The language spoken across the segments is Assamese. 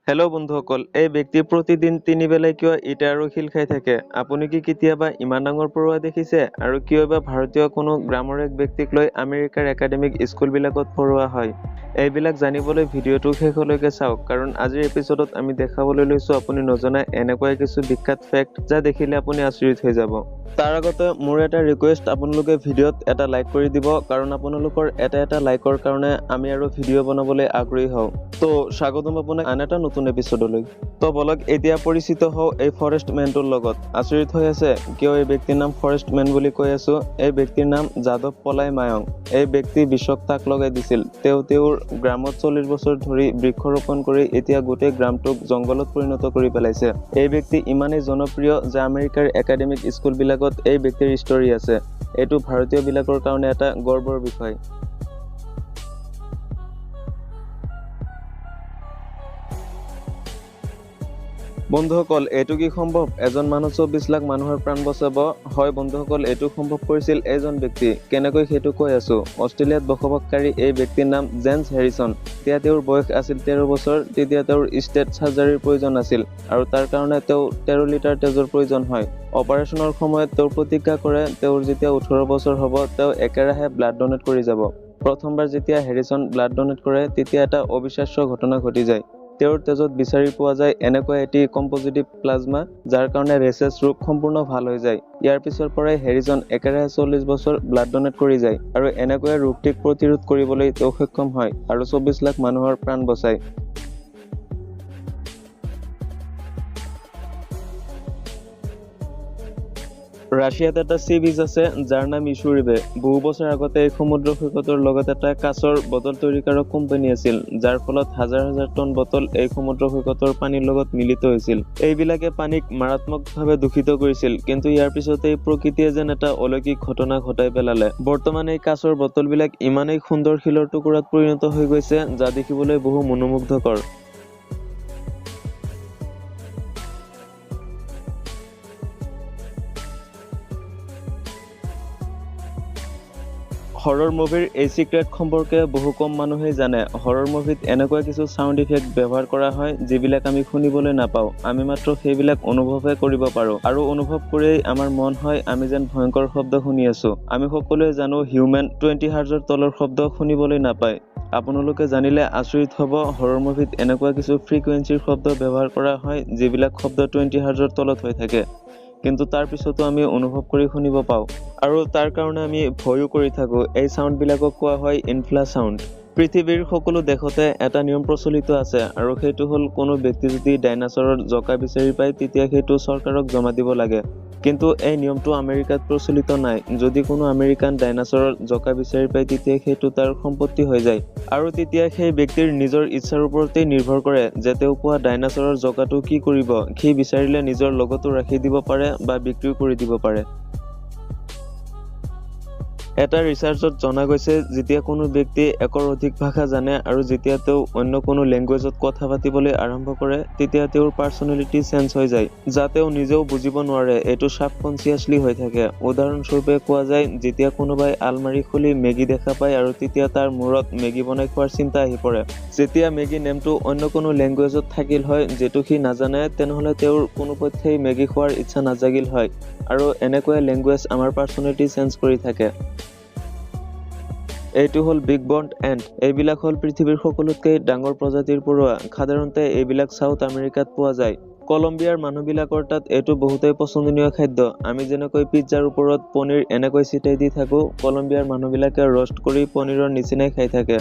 হেল্ল' বন্ধুসকল, এই ব্যক্তি প্ৰতিদিন তিনি বেলাই কিয় ইটা আৰু শিল খাই থাকে? আপুনি কি কেতিয়াবা ইমান ডাঙৰ পৰুৱা দেখিছে? আৰু কিয় বা ভাৰতীয় কোনো গ্ৰামৰ এক ব্যক্তিক লৈ আমেৰিকাৰ একাডেমিক স্কুলবিলাকত পঢ়োৱা হয়? এইবিলাক জানিবলৈ ভিডিঅ'টো শেষলৈকে চাওক, কাৰণ আজিৰ এপিছডত আমি দেখাবলৈ লৈছো আপুনি নজনা এনেকুৱাই কিছু বিখ্যাত ফেক্ট যা দেখিলে আপুনি আচৰিত হৈ যাব। তাৰ আগতে মোৰ এটা ৰিকুৱেষ্ট, আপোনালোকে ভিডিঅ'ত এটা লাইক কৰি দিব, কাৰণ আপোনালোকৰ এটা লাইকৰ কাৰণে আমি আৰু ভিডিঅ' বনাবলৈ আগ্ৰহী হওঁ। তো স্বাগতম আপোনাক আন এটা নতুন এপিছডলৈ। তো বলক এতিয়া পৰিচিত হওঁ এই ফৰেষ্ট মেনটোৰ লগত। আচৰিত হৈ আছে কিয় এই ব্যক্তিৰ নাম ফৰেষ্ট মেন বুলি কৈ আছো? এই ব্যক্তিৰ নাম যাদৱ পলাই মায়ং। এই ব্যক্তি বিশ্বক তাক লগাই দিছিল। তেওঁৰ গ্ৰামত 40 বছৰ ধৰি বৃক্ষৰোপণ কৰি এতিয়া গোটেই গ্ৰামটোক জংঘলত পৰিণত কৰি পেলাইছে। এই ব্যক্তি ইমানেই জনপ্ৰিয় যে আমেৰিকাৰ একাডেমিক স্কুলবিলাকত এই ব্যক্তিৰ ষ্টৰী আছে। এইটো ভাৰতীয়বিলাকৰ কাৰণে এটা গৰ্বৰ বিষয়। বন্ধুসকল, এইটো কি সম্ভৱ? এজন মানুহ 24 লাখ মানুহৰ প্ৰাণ বচাব? হয় বন্ধুসকল, এইটো সম্ভৱ কৰিছিল এজন ব্যক্তি। কেনেকৈ সেইটো কৈ আছো। অষ্ট্ৰেলিয়াত বসবাসকাৰী এই ব্যক্তিৰ নাম জেমছ হেৰিছন। তেতিয়া তেওঁৰ বয়স আছিল 13 বছৰ। তেতিয়া তেওঁৰ ষ্টেট চাৰ্জাৰীৰ প্ৰয়োজন আছিল আৰু তাৰ কাৰণে তেওঁ 13 লিটাৰ তেজৰ প্ৰয়োজন হয়। অপাৰেশ্যনৰ সময়ত তেওঁ প্ৰতিজ্ঞা কৰে তেওঁৰ যেতিয়া 18 বছৰ হ'ব তেওঁ একেৰাহে ব্লাড ডনেট কৰি যাব। প্ৰথমবাৰ যেতিয়া হেৰিছন ব্লাড ডনেট কৰে তেতিয়া এটা অবিশ্বাস্য ঘটনা ঘটি যায়। তেওঁৰ তেজত বিচাৰি পোৱা যায় এনেকুৱা এটি কম্পজিটিভ প্লাজমা, যাৰ কাৰণে ৰেচেছ ৰোগ সম্পূৰ্ণ ভাল হৈ যায়। ইয়াৰ পিছৰ পৰাই হেৰিছন একেৰাহে 40 বছৰ ব্লাড ডনেট কৰি যায় আৰু এনেকুৱা ৰোগটিক প্ৰতিৰোধ কৰিবলৈ তেওঁ সক্ষম হয় আৰু 24 লাখ মানুহৰ প্ৰাণ বচায়। ৰাছিয়াত এটা চি বিচ আছে যাৰ নাম ইছুৰিবে। বহু বছৰ আগতে এই সমুদ্ৰ সৈকতৰ লগত এটা কাঁচৰ বটল তৈয়াৰকাৰক কোম্পানী আছিল, যাৰ ফলত হাজাৰ হাজাৰ টন বটল এই সমুদ্ৰ সৈকতৰ পানীৰ লগত মিলিত হৈছিল। এইবিলাকে পানীক মাৰাত্মকভাৱে দূষিত কৰিছিল, কিন্তু ইয়াৰ পিছতেই প্ৰকৃতিয়ে যেন এটা অলৌকিক ঘটনা ঘটাই পেলালে। বৰ্তমান এই কাঁচৰ বটলবিলাক ইমানেই সুন্দৰ শিলৰ টুকুৰাত পৰিণত হৈ গৈছে যা দেখিবলৈ বহু মনোমুগ্ধকৰ। হৰৰ মুভিৰ এই চিক্ৰেট সম্পৰ্কে বহু কম মানুহেই জানে। হৰৰ মুভিত এনেকুৱা কিছু সাউণ্ড ইফেক্ট ব্যৱহাৰ কৰা হয় যিবিলাক আমি শুনিবলৈ নাপাওঁ, আমি মাত্ৰ সেইবিলাক অনুভৱহে কৰিব পাৰোঁ। আৰু অনুভৱ কৰিয়েই আমাৰ মন হয় আমি যেন ভয়ংকৰ শব্দ শুনি আছো। আমি সকলোৱে জানো হিউমেন 20 হাৰ্জৰ তলৰ শব্দ শুনিবলৈ নাপায়। আপোনালোকে জানিলে আচৰিত হ'ব, হৰৰ মুভিত এনেকুৱা কিছু ফ্ৰিকুৱেঞ্চিৰ শব্দ ব্যৱহাৰ কৰা হয় যিবিলাক শব্দ 20 হাৰ্জৰ তলত হৈ থাকে, কিন্তু তাৰ পিছতো আমি অনুভৱ কৰি শুনিব পাওঁ আৰু তাৰ কাৰণে আমি ভয়ো কৰি থাকোঁ। এই সাউণ্ডবিলাকক কোৱা হয় ইনফ্ৰাচাউণ্ড। পৃথিৱীৰ সকলো দেশতে এটা নিয়ম প্ৰচলিত আছে আৰু সেইটো হ'ল কোনো ব্যক্তি যদি ডাইনাছৰৰ জকা বিচাৰি পায় তেতিয়া সেইটো চৰকাৰক জমা দিব লাগে। কিন্তু এই নিয়মটো আমেৰিকাত প্ৰচলিত নাই। যদি কোনো আমেৰিকান ডাইনাছৰৰ জকা বিচাৰি পায় তেতিয়া সেইটো তাৰ সম্পত্তি হৈ যায় আৰু তেতিয়া সেই ব্যক্তিৰ নিজৰ ইচ্ছাৰ ওপৰতেই নিৰ্ভৰ কৰে যে তেওঁ পোৱা ডাইনাছৰৰ জকাটো কি কৰিব। সি বিচাৰিলে নিজৰ লগতো ৰাখি দিব পাৰে বা বিক্ৰীও কৰি দিব পাৰে। এটা ৰিচাৰ্চত জনা গৈছে যেতিয়া কোনো ব্যক্তিয়ে একৰ অধিক ভাষা জানে আৰু যেতিয়া তেওঁ অন্য কোনো লেংগুৱেজত কথা পাতিবলৈ আৰম্ভ কৰে তেতিয়া তেওঁৰ পাৰ্চনেলিটি চেঞ্জ হৈ যায়, যা তেওঁ নিজেও বুজিব নোৱাৰে। এইটো সাবকনচিয়াছলি হৈ থাকে। উদাহৰণস্বৰূপে কোৱা যায় যেতিয়া কোনোবাই আলমাৰি খুলি মেগী দেখা পায় আৰু তেতিয়া তাৰ মূৰত মেগী বনাই খোৱাৰ চিন্তা আহি পৰে। যেতিয়া মেগী নেমটো অন্য কোনো লেংগুৱেজত থাকিল হয় যিটো সি নাজানে, তেনেহ'লে তেওঁৰ কোনোপধ্যেই মেগী খোৱাৰ ইচ্ছা নাজাগিল হয়। আৰু এনেকুৱাই লেংগুৱেজ আমাৰ পাৰ্চনেলিটি চেঞ্জ কৰি থাকে। এইটো হ'ল বিগ বন্ড এণ্ট। এইবিলাক হ'ল পৃথিৱীৰ সকলোতকৈ ডাঙৰ প্ৰজাতিৰ পৰুৱা। সাধাৰণতে এইবিলাক চাউথ আমেৰিকাত পোৱা যায়। কলম্বিয়াৰ মানুহবিলাকৰ তাত এইটো বহুতেই পছন্দনীয় খাদ্য। আমি যেনেকৈ পিজ্জাৰ ওপৰত পনীৰ এনেকৈ ছিটাই দি থাকোঁ, কলম্বিয়াৰ মানুহবিলাকে ৰষ্ট কৰি পনীৰৰ নিচিনাই খাই থাকে।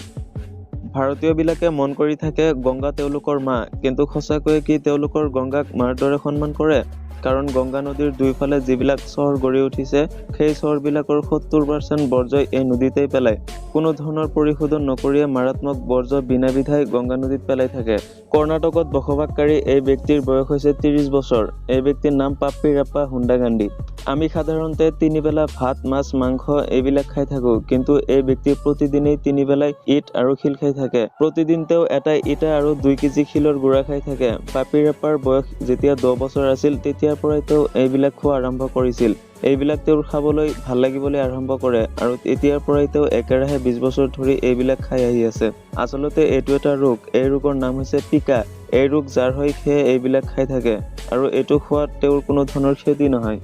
ভাৰতীয়বিলাকে মন কৰি থাকে গংগা তেওঁলোকৰ মা, কিন্তু সঁচাকৈয়ে কি তেওঁলোকৰ গংগাক মাৰ দৰে সন্মান কৰে? কাৰণ গংগা নদীৰ দুয়োফালে যিবিলাক চহৰ গঢ়ি উঠিছে সেই চহৰবিলাকৰ 70% বৰ্জ্য এই নদীতেই পেলায়। কোনো ধৰণৰ পৰিশোধন নকৰিয়ে মাৰাত্মক বৰ্জ্য বিনাবিধাই গংগা নদীত পেলাই থাকে। কৰ্ণাটকত বসবাসকাৰী এই ব্যক্তিৰ বয়স হৈছে 30 বছৰ। এই ব্যক্তিৰ নাম পাপ্পিৰাপ্পা হুণ্ডাগাণ্ডি। আমি সাধাৰণতে 3 বেলা ভাত, মাছ, মাংস এইবিলাক খাই থাকোঁ, কিন্তু এই ব্যক্তি প্ৰতিদিনেই 3 বেলাই ইট আৰু শিল খাই থাকে। প্ৰতিদিন তেওঁ এটা ইটা আৰু 2 কেজি শিলৰ গুড়া খাই থাকে। পাপ্পিৰাপ্পাৰ বয়স যেতিয়া 10 বছৰ আছিল তেতিয়াৰ পৰাই তেওঁ এইবিলাক খোৱা আৰম্ভ কৰিছিল। এইবিলাক তেওঁৰ খাবলৈ ভাল লাগিবলৈ আৰম্ভ কৰে আৰু এতিয়াৰ পৰাই তেওঁ একেৰাহে 20 বছৰ ধৰি এইবিলাক খাই আহি আছে। আচলতে এইটো এটা ৰোগ। এই ৰোগৰ নাম হৈছে পিকা। এই ৰোগ যাৰ হয় সেয়ে এইবিলাক খাই থাকে আৰু এইটো খোৱাত তেওঁৰ কোনো ধৰণৰ ক্ষতি নহয়।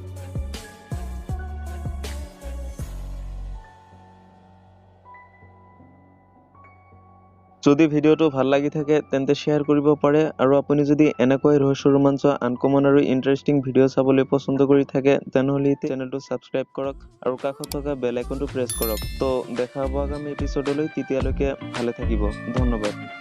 যদি ভিডিওটো ভাল লাগি থাকে তেন্তে শ্বেয়াৰ কৰিব পাৰে আৰু আপুনি যদি এনেকৈ ৰহস্য ৰোমাঞ্চ আনকমন আৰু ইন্টাৰেষ্টিং ভিডিঅ' চাবলৈ পছন্দ কৰি থাকে তেনেহ'লে চেনেলটো ছাবস্ক্ৰাইব কৰক আৰু কাষত থকা বেল আইকনটো প্ৰেছ কৰক। তো দেখা হ'ব আগামী এপিছডলৈ, তেতিয়ালৈকে ভালে থাকিব। ধন্যবাদ।